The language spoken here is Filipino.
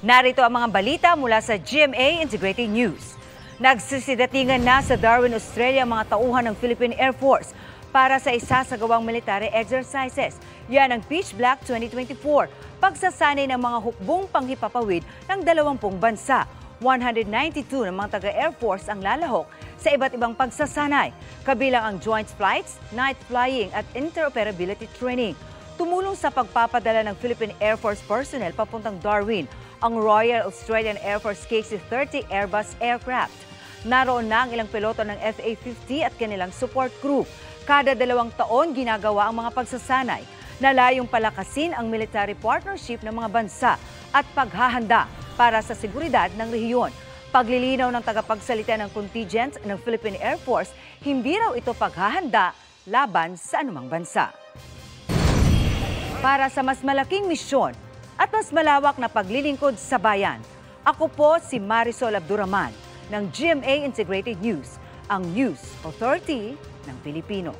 Narito ang mga balita mula sa GMA Integrated News. Nagsisidatingan na sa Darwin, Australia ang mga tauhan ng Philippine Air Force para sa isasagawang military exercises. Yan ang Pitch Black 2024, pagsasanay ng mga hukbong panghipapawid ng 20 bansa. 192 ng mga taga-Air Force ang lalahok sa iba't ibang pagsasanay, kabilang ang joint flights, night flying at interoperability training. Tumulong sa pagpapadala ng Philippine Air Force personnel papuntang Darwin ang Royal Australian Air Force KC-30 Airbus aircraft. Naroon na ang ilang piloto ng FA-50 at kanilang support crew. Kada 2 taon ginagawa ang mga pagsasanay na layong palakasin ang military partnership ng mga bansa at paghahanda para sa seguridad ng rehiyon. Paglilinaw ng tagapagsalita ng contingent ng Philippine Air Force, hindi raw ito paghahanda laban sa anumang bansa. Para sa mas malaking misyon at mas malawak na paglilingkod sa bayan, ako po si Marisol Abduraman ng GMA Integrated News, ang News Authority ng Pilipino.